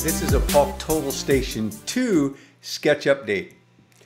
This is a Paulk Total Station 2 sketch update.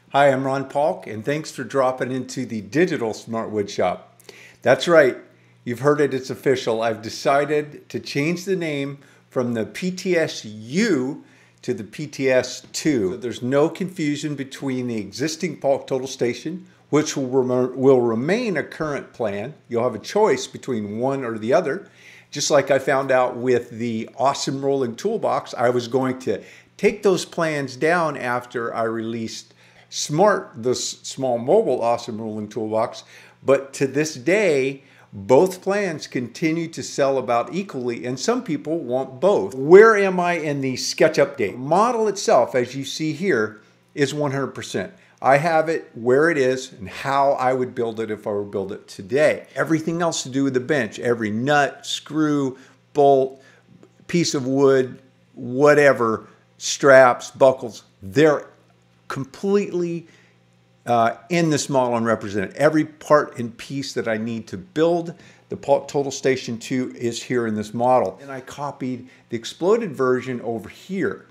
Hi, I'm Ron Paulk, and thanks for dropping into the digital smart wood shop. That's right, you've heard it, it's official. I've decided to change the name from the PTS-U to the PTS2. So there's no confusion between the existing Paulk Total Station, which will remain a current plan. You'll have a choice between one or the other. Just like I found out with the awesome rolling toolbox, I was going to take those plans down after I released Smart, the small mobile awesome rolling toolbox. But to this day, both plans continue to sell about equally, and some people want both. Where am I in the sketch update? Model itself, as you see here, is 100%. I have it where it is and how I would build it if I were to build it today. Everything else to do with the bench, every nut, screw, bolt, piece of wood, whatever, straps, buckles, they're completely in this model and represented. Every part and piece that I need to build the Paulk Total Station 2 is here in this model. And I copied the exploded version over here.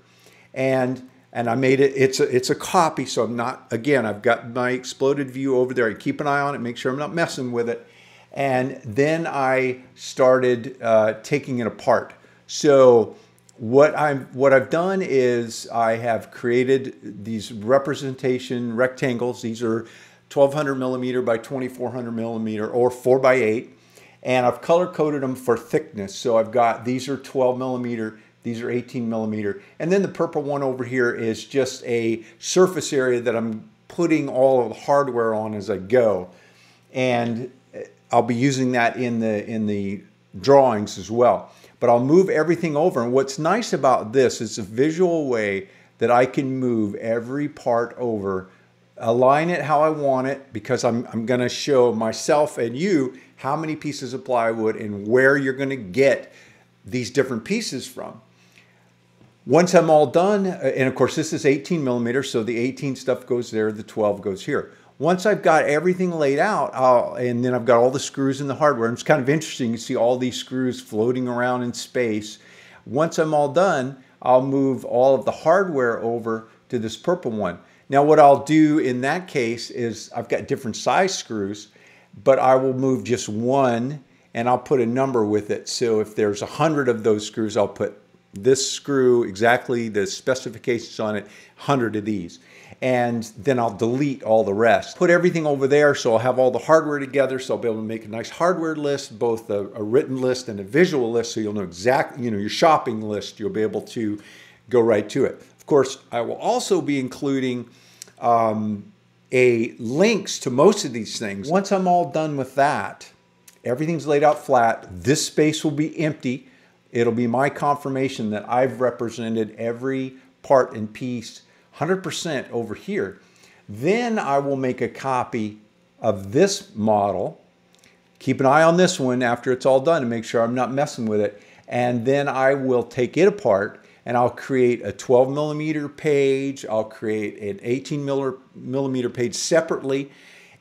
And I made it, it's a copy, so I'm not, again, I've got my exploded view over there. I keep an eye on it, make sure I'm not messing with it. And then I started taking it apart. So what I've done is I have created these representation rectangles. These are 1200 millimeter by 2400 millimeter or 4x8. And I've color coded them for thickness. So I've got, these are 12 millimeter, these are 18 millimeter. And then the purple one over here is just a surface area that I'm putting all of the hardware on as I go. And I'll be using that in the drawings as well. But I'll move everything over. And what's nice about this is a visual way that I can move every part over, align it how I want it, because I'm gonna show myself and you how many pieces of plywood and where you're gonna get these different pieces from. Once I'm all done, and of course this is 18 millimeters, so the 18 stuff goes there, the 12 goes here. Once I've got everything laid out, and then I've got all the screws and the hardware, and it's kind of interesting, you see all these screws floating around in space. Once I'm all done, I'll move all of the hardware over to this purple one. Now what I'll do in that case is I've got different size screws, but I will move just one and I'll put a number with it. So if there's 100 of those screws, I'll put this screw, exactly the specifications on it, 100 of these. And then I'll delete all the rest. Put everything over there so I'll have all the hardware together, so I'll be able to make a nice hardware list, both a written list and a visual list, so you'll know exactly, your shopping list, you'll be able to go right to it. Of course, I will also be including links to most of these things. Once I'm all done with that, everything's laid out flat, this space will be empty. It'll be my confirmation that I've represented every part and piece 100% over here. Then I will make a copy of this model. Keep an eye on this one after it's all done to make sure I'm not messing with it. And then I will take it apart and I'll create a 12 millimeter page. I'll create an 18 millimeter page separately,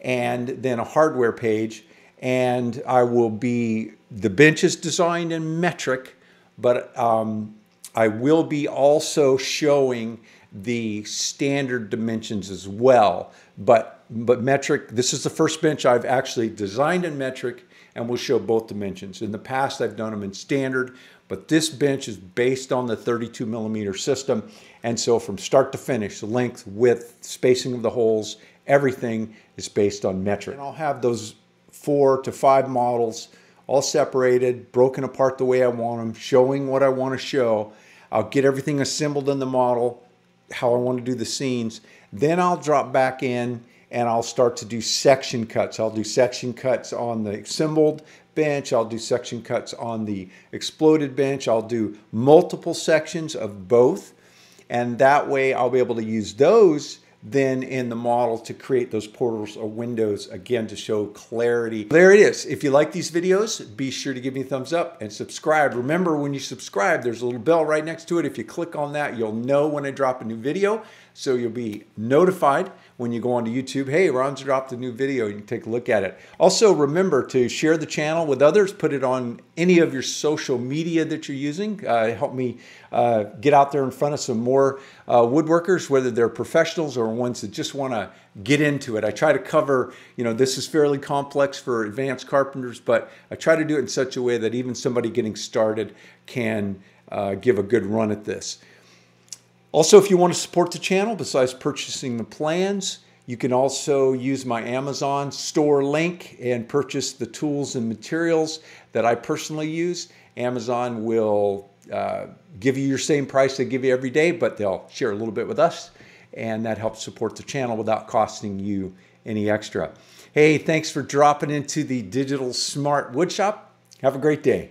and then a hardware page. And I will be, the bench is designed in metric, but I will be also showing the standard dimensions as well. But metric, this is the first bench I've actually designed in metric, and we'll show both dimensions. In the past, I've done them in standard, but this bench is based on the 32 millimeter system. And so from start to finish, the length, width, spacing of the holes, everything is based on metric. And I'll have those 4 to 5 models all separated, broken apart the way I want them, showing what I want to show. I'll get everything assembled in the model, how I want to do the scenes. Then I'll drop back in and I'll start to do section cuts. I'll do section cuts on the assembled bench. I'll do section cuts on the exploded bench. I'll do multiple sections of both. And that way I'll be able to use those then in the model to create those portals or windows, again, to show clarity. There it is. If you like these videos, be sure to give me a thumbs up and subscribe. Remember, when you subscribe, there's a little bell right next to it. If you click on that, you'll know when I drop a new video. So you'll be notified when you go onto YouTube. Hey, Ron's dropped a new video. You can take a look at it. Also, remember to share the channel with others. Put it on any of your social media that you're using. Help me get out there in front of some more woodworkers, whether they're professionals or ones that just want to get into it. I try to cover, this is fairly complex for advanced carpenters, but I try to do it in such a way that even somebody getting started can give a good run at this. Also, if you want to support the channel, besides purchasing the plans, you can also use my Amazon store link and purchase the tools and materials that I personally use. Amazon will give you your same price they give you every day, but they'll share a little bit with us, and that helps support the channel without costing you any extra. Hey, thanks for dropping into the Digital Smart Woodshop. Have a great day.